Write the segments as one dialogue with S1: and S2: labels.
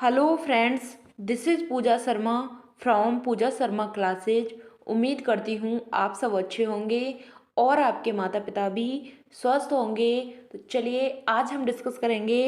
S1: Hello friends, this is Pooja Sharma from Pooja Sharma classes. उम्मीद करती हूँ आप सब अच्छे होंगे और आपके माता पिता भी स्वस्थ होंगे। तो चलिए आज हम डिस्कस करेंगे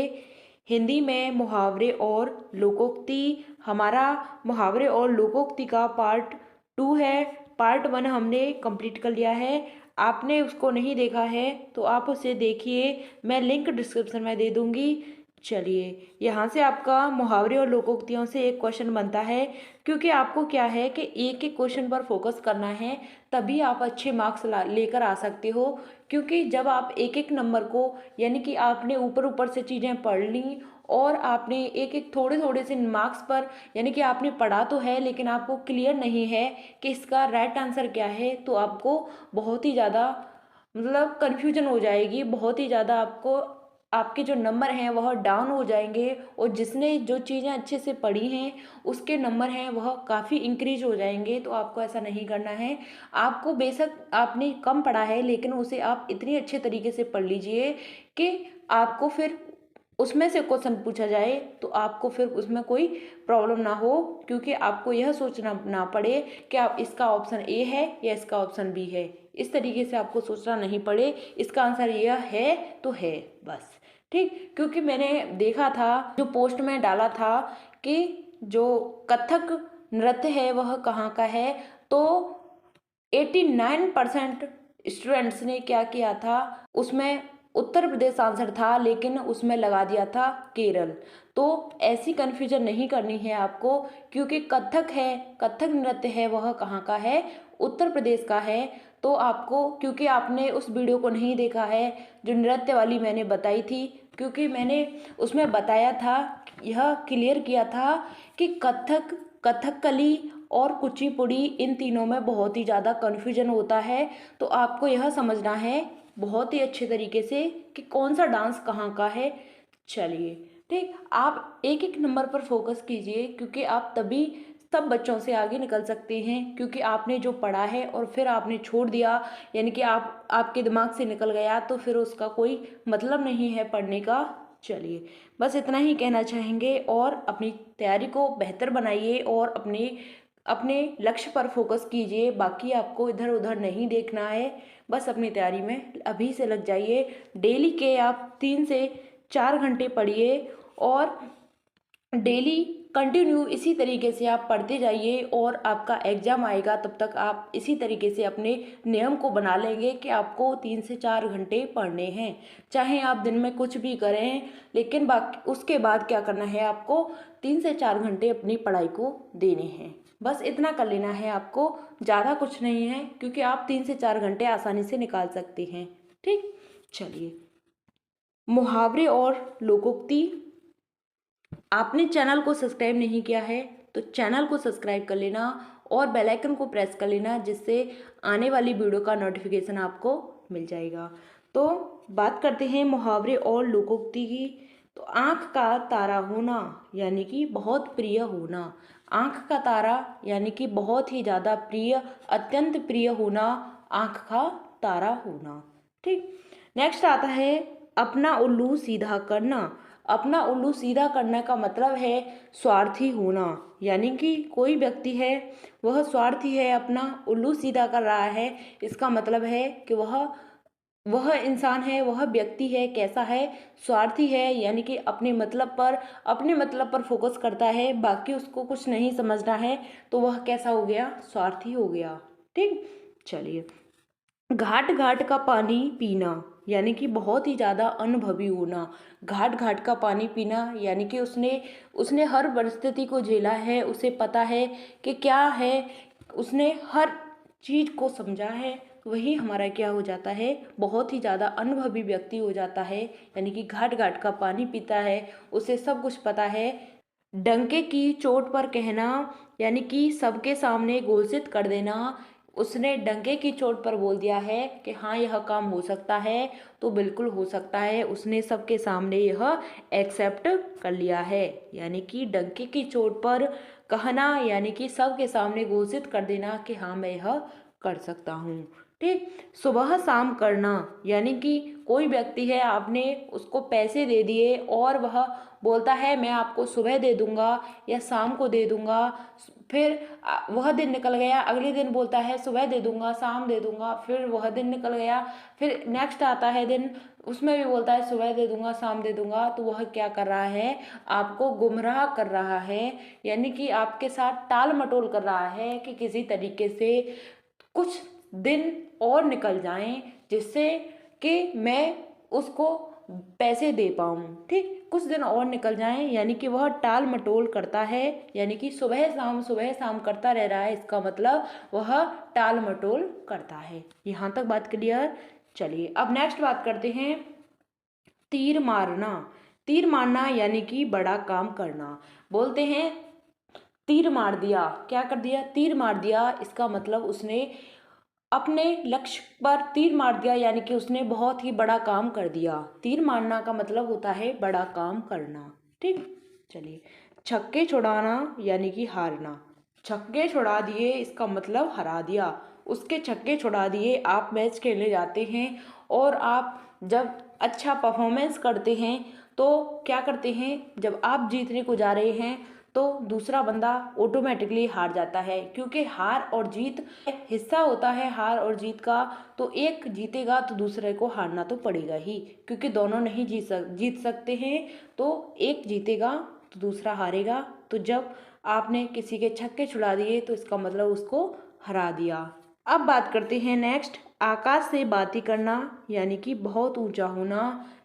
S1: हिंदी में मुहावरे और लोकोक्ति। हमारा मुहावरे और लोकोक्ति का पार्ट 2 है। पार्ट 1 हमने कंप्लीट कर लिया है। आपने उसको नहीं देखा है तो आप उसे देखिए, मैं लिंक डिस्क्रिप्शन में दे दूँगी। चलिए यहाँ से आपका मुहावरे और लोकोक्तियों से एक क्वेश्चन बनता है, क्योंकि आपको क्या है कि एक एक क्वेश्चन पर फोकस करना है, तभी आप अच्छे मार्क्स लेकर आ सकते हो। क्योंकि जब आप एक एक नंबर को, यानी कि आपने ऊपर ऊपर से चीज़ें पढ़ ली और आपने एक एक थोड़े थोड़े से मार्क्स पर, यानी कि आपने पढ़ा तो है लेकिन आपको क्लियर नहीं है कि इसका राइट आंसर क्या है, तो आपको बहुत ही ज़्यादा मतलब कन्फ्यूजन हो जाएगी। बहुत ही ज़्यादा आपको आपके जो नंबर हैं वह डाउन हो जाएंगे, और जिसने जो चीज़ें अच्छे से पढ़ी हैं उसके नंबर हैं वह काफ़ी इंक्रीज हो जाएंगे। तो आपको ऐसा नहीं करना है। आपको बेशक आपने कम पढ़ा है लेकिन उसे आप इतनी अच्छे तरीके से पढ़ लीजिए कि आपको फिर उसमें से क्वेश्चन पूछा जाए तो आपको फिर उसमें कोई प्रॉब्लम ना हो, क्योंकि आपको यह सोचना ना पड़े कि आप इसका ऑप्शन ए है या इसका ऑप्शन बी है। इस तरीके से आपको सोचना नहीं पड़े, इसका आंसर यह है तो है बस। ठीक, क्योंकि मैंने देखा था जो पोस्ट में डाला था कि जो कथक नृत्य है वह कहाँ का है, तो 89% स्टूडेंट्स ने क्या किया था, उसमें उत्तर प्रदेश आंसर था लेकिन उसमें लगा दिया था केरल। तो ऐसी कन्फ्यूजन नहीं करनी है आपको, क्योंकि कथक है, कथक नृत्य है वह कहाँ का है, उत्तर प्रदेश का है। तो आपको, क्योंकि आपने उस वीडियो को नहीं देखा है जो नृत्य वाली मैंने बताई थी, क्योंकि मैंने उसमें बताया था, यह क्लियर किया था कि कथक, कथकली और कुचिपुड़ी, इन तीनों में बहुत ही ज़्यादा कन्फ्यूजन होता है। तो आपको यह समझना है बहुत ही अच्छे तरीके से कि कौन सा डांस कहाँ का है। चलिए ठीक, आप एक एक नंबर पर फोकस कीजिए, क्योंकि आप तभी सब बच्चों से आगे निकल सकते हैं। क्योंकि आपने जो पढ़ा है और फिर आपने छोड़ दिया, यानी कि आप आपके दिमाग से निकल गया, तो फिर उसका कोई मतलब नहीं है पढ़ने का। चलिए बस इतना ही कहना चाहेंगे, और अपनी तैयारी को बेहतर बनाइए और अपने अपने लक्ष्य पर फोकस कीजिए। बाकी आपको इधर उधर नहीं देखना है, बस अपनी तैयारी में अभी से लग जाइए। डेली के आप 3 से 4 घंटे पढ़िए, और डेली कंटिन्यू इसी तरीके से आप पढ़ते जाइए, और आपका एग्ज़ाम आएगा तब तक आप इसी तरीके से अपने नियम को बना लेंगे कि आपको 3 से 4 घंटे पढ़ने हैं। चाहे आप दिन में कुछ भी करें, लेकिन बाकी उसके बाद क्या करना है, आपको 3 से 4 घंटे अपनी पढ़ाई को देने हैं। बस इतना कर लेना है आपको, ज़्यादा कुछ नहीं है, क्योंकि आप 3 से 4 घंटे आसानी से निकाल सकते हैं। ठीक, चलिए मुहावरे और लोकोक्ति। आपने चैनल को सब्सक्राइब नहीं किया है तो चैनल को सब्सक्राइब कर लेना और बेल आइकन को प्रेस कर लेना, जिससे आने वाली वीडियो का नोटिफिकेशन आपको मिल जाएगा। तो बात करते हैं मुहावरे और लोकोक्ति की। तो आँख का तारा होना यानी कि बहुत प्रिय होना। आँख का तारा यानी कि बहुत ही ज़्यादा प्रिय, अत्यंत प्रिय होना, आँख का तारा होना। ठीक, नेक्स्ट आता है अपना उल्लू सीधा करना। अपना उल्लू सीधा करने का मतलब है स्वार्थी होना, यानी कि कोई व्यक्ति है वह स्वार्थी है, अपना उल्लू सीधा कर रहा है। इसका मतलब है कि वह इंसान है, वह व्यक्ति है, कैसा है, स्वार्थी है, यानी कि अपने मतलब पर फोकस करता है, बाकी उसको कुछ नहीं समझना है, तो वह कैसा हो गया, स्वार्थी हो गया। ठीक, चलिए घाट घाट का पानी पीना यानी कि बहुत ही ज़्यादा अनुभवी होना। घाट घाट का पानी पीना यानी कि उसने उसने हर परिस्थिति को झेला है, उसे पता है कि क्या है, उसने हर चीज़ को समझा है। वही हमारा क्या हो जाता है, बहुत ही ज़्यादा अनुभवी व्यक्ति हो जाता है, यानी कि घाट घाट का पानी पीता है, उसे सब कुछ पता है। डंके की चोट पर कहना यानी कि सबके सामने घोषित कर देना। उसने डंके की चोट पर बोल दिया है कि हाँ यह काम हो सकता है, तो बिल्कुल हो सकता है, उसने सबके सामने यह एक्सेप्ट कर लिया है। यानी कि डंके की चोट पर कहना यानी कि सबके सामने घोषित कर देना कि हाँ मैं यह कर सकता हूँ। ठीक। सुबह शाम करना यानी कि कोई व्यक्ति है, आपने उसको पैसे दे दिए और वह बोलता है मैं आपको सुबह दे दूंगा या शाम को दे दूंगा, फिर वह दिन निकल गया, अगले दिन बोलता है सुबह दे दूंगा शाम दे दूंगा, फिर वह दिन निकल गया, फिर नेक्स्ट आता है दिन, उसमें भी बोलता है सुबह दे दूंगा शाम दे दूंगा। तो वह क्या कर रहा है, आपको गुमराह कर रहा है, यानी कि आपके साथ टाल मटोल कर रहा है कि किसी तरीके से कुछ दिन और निकल जाएं जिससे कि मैं उसको पैसे दे पाऊँ। ठीक, कुछ दिन और निकल जाएं, यानी कि वह टाल मटोल करता है, यानी कि सुबह शाम करता रह रहा है, इसका मतलब वह टाल मटोल करता है। यहाँ तक बात क्लियर। चलिए अब नेक्स्ट बात करते हैं, तीर मारना। तीर मारना यानी कि बड़ा काम करना। बोलते हैं तीर मार दिया, क्या कर दिया, तीर मार दिया, इसका मतलब उसने अपने लक्ष्य पर तीर मार दिया, यानी कि उसने बहुत ही बड़ा काम कर दिया। तीर मारना का मतलब होता है बड़ा काम करना। ठीक, चलिए छक्के छुड़ाना यानी कि हारना। छक्के छुड़ा दिए इसका मतलब हरा दिया, उसके छक्के छुड़ा दिए। आप मैच खेलने जाते हैं और आप जब अच्छा परफॉर्मेंस करते हैं तो क्या करते हैं, जब आप जीतने को जा रहे हैं तो दूसरा बंदा ऑटोमेटिकली हार जाता है, क्योंकि हार और जीत हिस्सा होता है हार और जीत का। तो एक जीतेगा तो दूसरे को हारना तो पड़ेगा ही, क्योंकि दोनों नहीं जीत सकते हैं। तो एक जीतेगा तो दूसरा हारेगा। तो जब आपने किसी के छक्के छुड़ा दिए तो इसका मतलब उसको हरा दिया। अब बात करते हैं नेक्स्ट, आकाश से बातें करना यानी कि बहुत ऊंचा होना।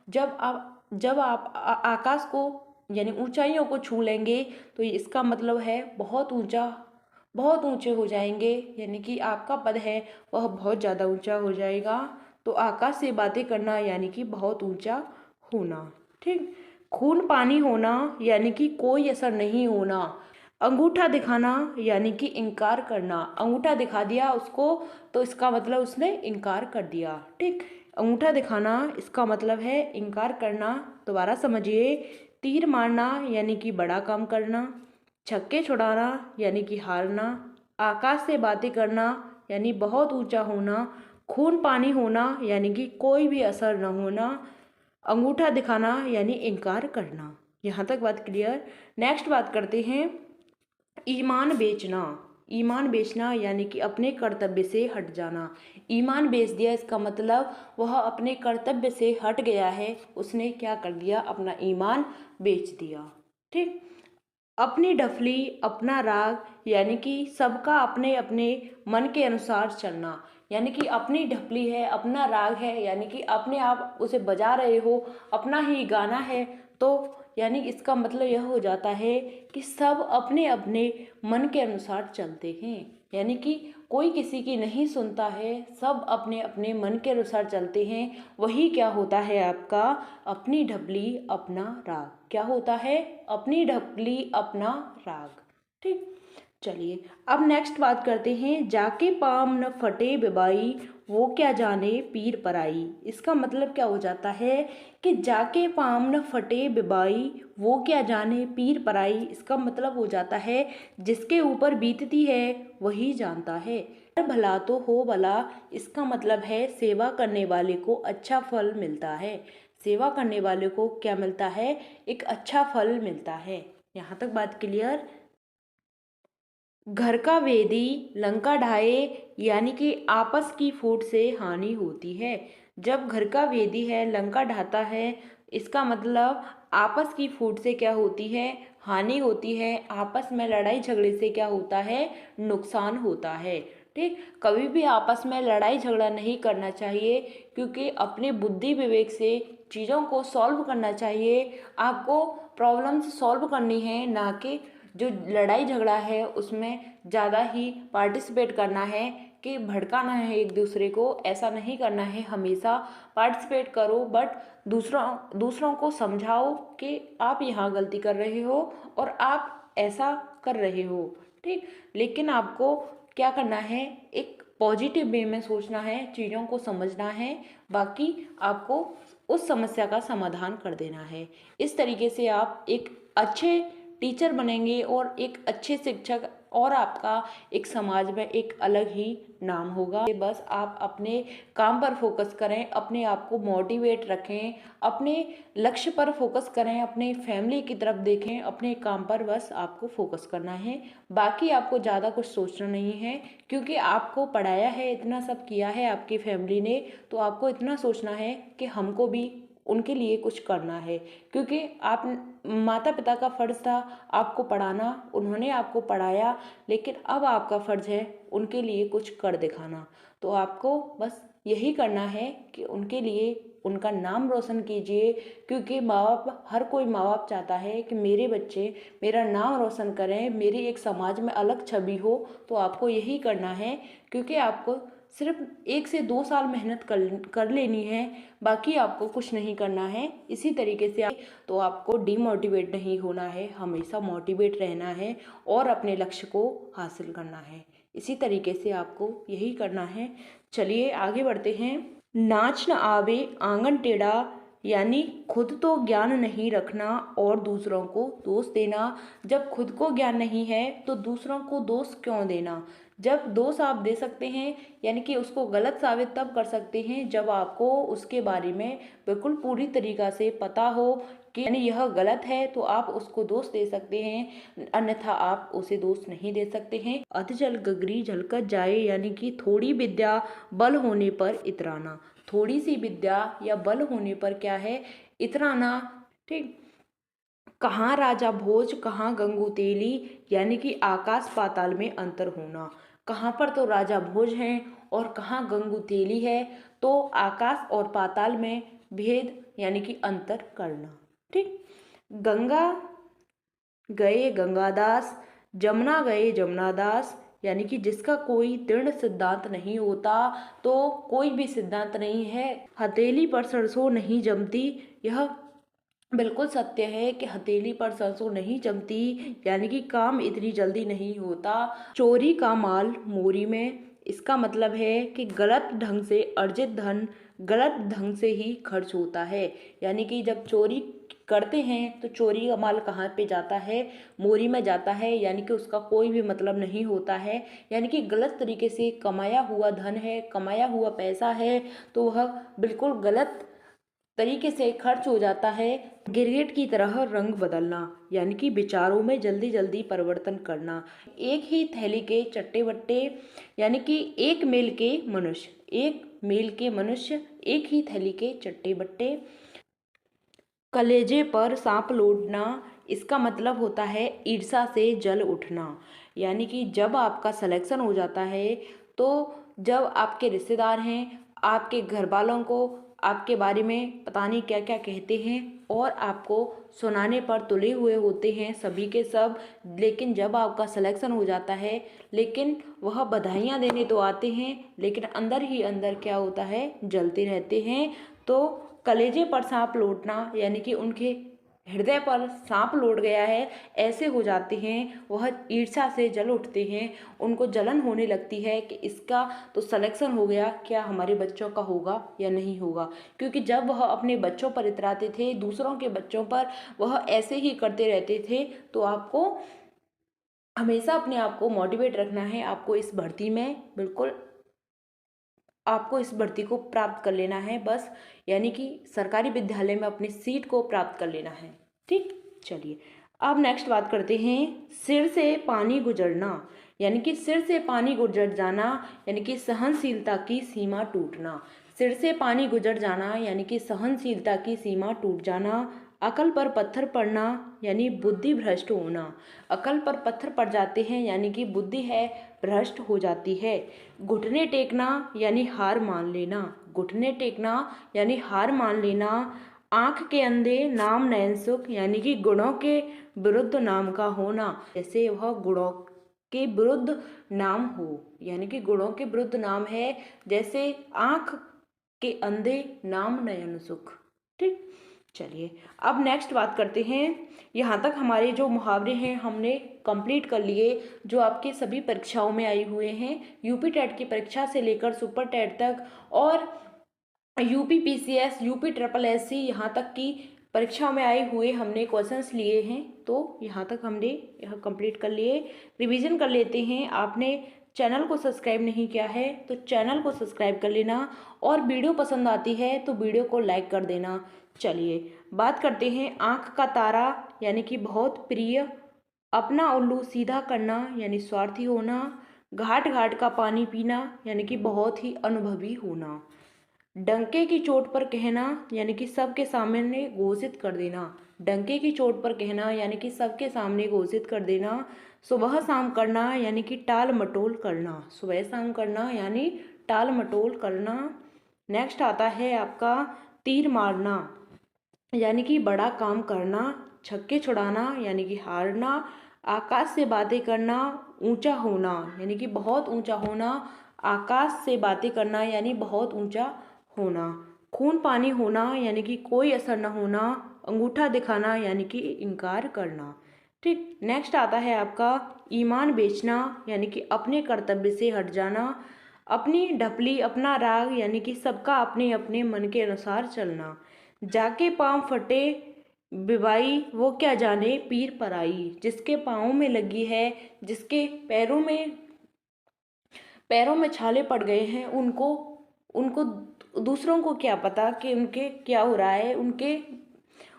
S1: जब आप आकाश को यानी ऊंचाइयों को छू लेंगे तो इसका मतलब है बहुत ऊंचा, बहुत ऊंचे हो जाएंगे, यानी कि आपका पद है वह बहुत ज़्यादा ऊंचा हो जाएगा। तो आकाश से बातें करना यानी कि बहुत ऊंचा होना। ठीक, खून पानी होना यानी कि कोई असर नहीं होना। अंगूठा दिखाना यानी कि इनकार करना। अंगूठा दिखा दिया उसको तो इसका मतलब उसने इनकार कर दिया। ठीक, अंगूठा दिखाना इसका मतलब है इनकार करना। दोबारा समझिए, तीर मारना यानी कि बड़ा काम करना, छक्के छुड़ाना यानी कि हारना, आकाश से बातें करना यानी बहुत ऊंचा होना, खून पानी होना यानी कि कोई भी असर न होना, अंगूठा दिखाना यानी इनकार करना। यहाँ तक बात क्लियर। नेक्स्ट बात करते हैं, ईमान बेचना। ईमान बेचना यानी कि अपने कर्तव्य से हट जाना। ईमान बेच दिया इसका मतलब वह अपने कर्तव्य से हट गया है, उसने क्या कर दिया, अपना ईमान बेच दिया। ठीक, अपनी डफली अपना राग यानी कि सबका अपने अपने मन के अनुसार चलना, यानी कि अपनी ढपली है अपना राग है, यानी कि अपने आप उसे बजा रहे हो, अपना ही गाना है। तो यानी इसका मतलब यह हो जाता है कि सब अपने अपने मन के अनुसार चलते हैं, यानी कि कोई किसी की नहीं सुनता है, सब अपने अपने मन के अनुसार चलते हैं। वही क्या होता है आपका, अपनी ढपली अपना राग। क्या होता है, अपनी ढपली अपना राग। ठीक, चलिए अब नेक्स्ट बात करते हैं, जाके पाम न फटे बिबाई वो क्या जाने पीर पराई। इसका मतलब क्या हो जाता है कि जाके पाम न फटे बिबाई वो क्या जाने पीर पराई। इसका मतलब हो जाता है जिसके ऊपर बीतती है वही जानता है। भला तो हो भला, इसका मतलब है सेवा करने वाले को अच्छा फल मिलता है। सेवा करने वाले को क्या मिलता है, एक अच्छा फल मिलता है। यहाँ तक बात क्लियर। घर का वेदी लंका ढाए यानी कि आपस की फूट से हानि होती है। जब घर का वेदी है लंका ढाता है, इसका मतलब आपस की फूट से क्या होती है, हानि होती है। आपस में लड़ाई झगड़े से क्या होता है, नुकसान होता है। ठीक, कभी भी आपस में लड़ाई झगड़ा नहीं करना चाहिए, क्योंकि अपने बुद्धि विवेक से चीज़ों को सॉल्व करना चाहिए। आपको प्रॉब्लम्स सॉल्व करनी है, ना कि जो लड़ाई झगड़ा है उसमें ज़्यादा ही पार्टिसिपेट करना है, कि भड़काना है एक दूसरे को, ऐसा नहीं करना है। हमेशा पार्टिसिपेट करो बट दूसरों को समझाओ कि आप यहाँ गलती कर रहे हो और आप ऐसा कर रहे हो। ठीक, लेकिन आपको क्या करना है, एक पॉजिटिव वे में सोचना है, चीज़ों को समझना है, बाकी आपको उस समस्या का समाधान कर देना है। इस तरीके से आप एक अच्छे टीचर बनेंगे और एक अच्छे शिक्षक और आपका एक समाज में एक अलग ही नाम होगा। बस आप अपने काम पर फोकस करें, अपने आप को मोटिवेट रखें, अपने लक्ष्य पर फोकस करें, अपने फैमिली की तरफ देखें, अपने काम पर बस आपको फोकस करना है। बाकी आपको ज़्यादा कुछ सोचना नहीं है, क्योंकि आपको पढ़ाया है, इतना सब किया है आपकी फैमिली ने, तो आपको इतना सोचना है कि हमको भी उनके लिए कुछ करना है। क्योंकि आप माता पिता का फ़र्ज़ था आपको पढ़ाना, उन्होंने आपको पढ़ाया, लेकिन अब आपका फ़र्ज़ है उनके लिए कुछ कर दिखाना। तो आपको बस यही करना है कि उनके लिए उनका नाम रोशन कीजिए, क्योंकि माँ बाप, हर कोई माँ बाप चाहता है कि मेरे बच्चे मेरा नाम रोशन करें, मेरी एक समाज में अलग छवि हो। तो आपको यही करना है, क्योंकि आपको सिर्फ 1 से 2 साल मेहनत कर लेनी है, बाकी आपको कुछ नहीं करना है। इसी तरीके से तो आपको डीमोटिवेट नहीं होना है, हमेशा मोटिवेट रहना है और अपने लक्ष्य को हासिल करना है। इसी तरीके से आपको यही करना है। चलिए आगे बढ़ते हैं। नाच न आवे आंगन टेढ़ा, यानी खुद तो ज्ञान नहीं रखना और दूसरों को दोष देना। जब खुद को ज्ञान नहीं है तो दूसरों को दोष क्यों देना। जब दोष आप दे सकते हैं, यानी कि उसको गलत साबित तब कर सकते हैं जब आपको उसके बारे में बिल्कुल पूरी तरीक़ा से पता हो कि यानी यह गलत है, तो आप उसको दोष दे सकते हैं, अन्यथा आप उसे दोष नहीं दे सकते हैं। अध जल गगरी झलकत जाए, यानी कि थोड़ी विद्या बल होने पर इतराना। थोड़ी सी विद्या या बल होने पर क्या है, इतराना। ठीक। कहाँ राजा भोज कहाँ गंगू तेली, यानी कि आकाश पाताल में अंतर होना। कहाँ पर तो राजा भोज हैं और कहाँ गंगू तेली है, तो आकाश और पाताल में भेद यानी कि अंतर करना। ठीक। गंगा गए गंगादास, जमुना गए जमुनादास, यानी कि जिसका कोई दृढ़ सिद्धांत नहीं होता, तो कोई भी सिद्धांत नहीं है। हथेली पर सरसों नहीं जमती, यह बिल्कुल सत्य है कि हथेली पर सरसों नहीं जमती, यानी कि काम इतनी जल्दी नहीं होता। चोरी का माल मोरी में, इसका मतलब है कि गलत ढंग से अर्जित धन गलत ढंग से ही खर्च होता है। यानी कि जब चोरी करते हैं तो चोरी का माल कहाँ पे जाता है, मोरी में जाता है, यानी कि उसका कोई भी मतलब नहीं होता है। यानी कि गलत तरीके से कमाया हुआ धन है, कमाया हुआ पैसा है, तो वह बिल्कुल गलत तरीके से खर्च हो जाता है। गिरगिट की तरह रंग बदलना, यानी कि विचारों में जल्दी जल्दी परिवर्तन करना। एक ही थैली के चट्टे बट्टे, यानी कि एक मेल के मनुष्य, एक मेल के मनुष्य एक ही थैली के चट्टे बट्टे। कलेजे पर सांप लौटना, इसका मतलब होता है ईर्ष्या से जल उठना। यानी कि जब आपका सिलेक्शन हो जाता है, तो जब आपके रिश्तेदार हैं, आपके घर वालों को आपके बारे में पता नहीं क्या क्या कहते हैं और आपको सुनाने पर तुले हुए होते हैं सभी के सब, लेकिन जब आपका सिलेक्शन हो जाता है, लेकिन वह बधाइयाँ देने तो आते हैं, लेकिन अंदर ही अंदर क्या होता है, जलते रहते हैं। तो कलेजे पर सांप लौटना, यानी कि उनके हृदय पर सांप लौट गया है, ऐसे हो जाते हैं, वह ईर्ष्या से जल उठते हैं। उनको जलन होने लगती है कि इसका तो सिलेक्शन हो गया, क्या हमारे बच्चों का होगा या नहीं होगा। क्योंकि जब वह अपने बच्चों पर इतराते थे, दूसरों के बच्चों पर वह ऐसे ही करते रहते थे। तो आपको हमेशा अपने आप को मोटिवेट रखना है। आपको इस भर्ती में बिल्कुल आपको इस भर्ती को प्राप्त कर लेना है बस, यानी कि सरकारी विद्यालय में अपनी सीट को प्राप्त कर लेना है। ठीक। चलिए अब नेक्स्ट बात करते हैं, सिर से पानी गुजरना, यानी कि सिर से पानी गुजर जाना, यानी कि सहनशीलता की सीमा टूटना। सिर से पानी गुजर जाना यानी कि सहनशीलता की सीमा टूट जाना। अकल पर पत्थर पड़ना, यानी बुद्धि भ्रष्ट होना। अकल पर पत्थर पड़ जाते हैं, यानी कि बुद्धि है भ्रष्ट हो जाती है। घुटने टेकना यानी हार मान लेना। घुटने टेकना यानी हार मान लेना। आँख के अंधे नाम नयन सुख, यानी कि गुणों के विरुद्ध नाम का होना। जैसे वह गुणों के विरुद्ध नाम हो, यानी कि गुणों के विरुद्ध नाम है, जैसे आँख के अंधे नाम नयन सुख। ठीक। चलिए अब नेक्स्ट बात करते हैं। यहाँ तक हमारे जो मुहावरे हैं हमने कंप्लीट कर लिए, जो आपके सभी परीक्षाओं में आए हुए हैं, यूपी टेट की परीक्षा से लेकर सुपर टेट तक और UP PCS, UP triple SC यहाँ तक की परीक्षा में आए हुए हमने क्वेश्चंस लिए हैं, तो यहाँ तक हमने यह कंप्लीट कर लिए। रिवीजन कर लेते हैं। आपने चैनल को सब्सक्राइब नहीं किया है तो चैनल को सब्सक्राइब कर लेना, और वीडियो पसंद आती है तो वीडियो को लाइक कर देना। चलिए बात करते हैं आँख का तारा यानी कि बहुत प्रिय, अपना उल्लू सीधा करना यानी स्वार्थी होना, घाट घाट का पानी पीना यानी कि बहुत ही अनुभवी होना, डंके की चोट पर कहना यानी कि सबके सामने घोषित कर देना, डंके की चोट पर कहना यानी कि सबके सामने घोषित कर देना, सुबह शाम करना यानी कि टाल मटोल करना, सुबह शाम करना यानी टाल मटोल करना। नेक्स्ट आता है आपका तीर मारना यानी कि बड़ा काम करना, छक्के छुड़ाना यानी कि हारना, आकाश से बातें करना, ऊंचा होना यानी कि बहुत ऊंचा होना, आकाश से बातें करना यानी बहुत ऊंचा होना, खून पानी होना यानी कि कोई असर न होना, अंगूठा दिखाना यानी कि इनकार करना। ठीक, नेक्स्ट आता है आपका ईमान बेचना यानी कि अपने कर्तव्य से हट जाना, अपनी ढपली अपना राग यानी कि सबका अपने अपने मन के अनुसार चलना, जाके पाँव फटे बिबाई वो क्या जाने पीर पराई, जिसके पाँव में लगी है, जिसके पैरों में छाले पड़ गए हैं, उनको उनको दूसरों को क्या पता कि उनके क्या हो रहा है,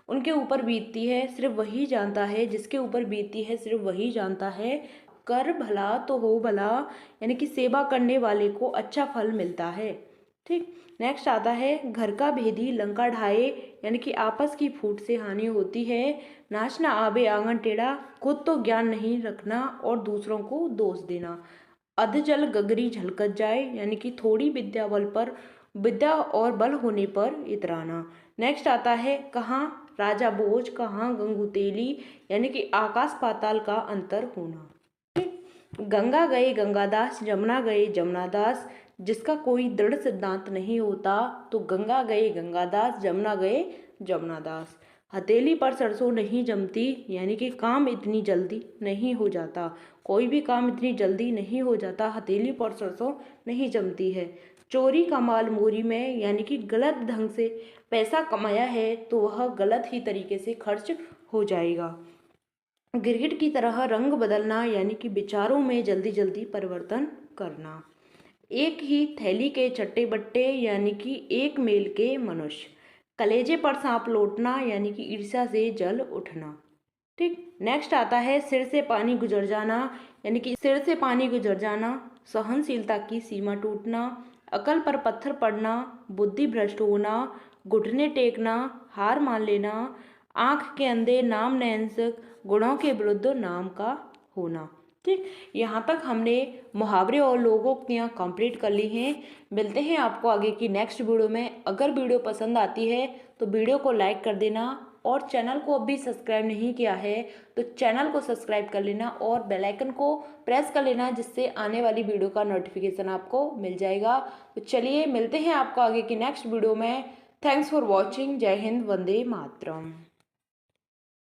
S1: उनके ऊपर बीतती है सिर्फ वही जानता है, जिसके ऊपर बीतती है सिर्फ वही जानता है। कर भला तो हो भला यानी कि सेवा करने वाले को अच्छा फल मिलता है। ठीक, नेक्स्ट आता है घर का भेदी लंका ढाए यानी कि आपस की फूट से हानि होती है, नाचना आबे आंगन टेढ़ा, खुद तो ज्ञान नहीं रखना और दूसरों को दोष देना, अधजल गगरी झलकत जाए यानी कि थोड़ी विद्या और बल होने पर इतराना। नेक्स्ट आता है कहाँ राजा भोज कहाँ गंगू तेली यानी कि आकाश पाताल का अंतर होना। गंगा गए गंगादास जमुना गए जमुनादास, जिसका कोई दृढ़ सिद्धांत नहीं होता तो गंगा गए गंगादास जमुना गए जमुनादास। हथेली पर सरसों नहीं जमती यानी कि काम इतनी जल्दी नहीं हो जाता, कोई भी काम इतनी जल्दी नहीं हो जाता, हथेली पर सरसों नहीं जमती है। चोरी का माल मोरी में यानी कि गलत ढंग से पैसा कमाया है तो वह गलत ही तरीके से खर्च हो जाएगा। गिरगिट की तरह रंग बदलना यानी कि विचारों में जल्दी जल्दी परिवर्तन करना। एक ही थैली के चट्टे बट्टे यानी कि एक मेल के मनुष्य। कलेजे पर सांप लौटना यानी कि ईर्ष्या से जल उठना। ठीक, नेक्स्ट आता है सिर से पानी गुजर जाना यानी कि सिर से पानी गुजर जाना, सहनशीलता की सीमा टूटना, अकल पर पत्थर पड़ना, बुद्धि भ्रष्ट होना, घुटने टेकना, हार मान लेना, आँख के अंधे नाम नयंसक, गुणों के विरुद्ध नाम का होना। ठीक, यहाँ तक हमने मुहावरे और लोकोक्तियाँ कंप्लीट कर ली हैं। मिलते हैं आपको आगे की नेक्स्ट वीडियो में। अगर वीडियो पसंद आती है तो वीडियो को लाइक कर देना, और चैनल को अभी सब्सक्राइब नहीं किया है तो चैनल को सब्सक्राइब कर लेना और बेल आइकन को प्रेस कर लेना, जिससे आने वाली वीडियो का नोटिफिकेशन आपको मिल जाएगा। तो चलिए मिलते हैं आपको आगे की नेक्स्ट वीडियो में। Thanks for watching. जय हिंद, वंदे मातरम।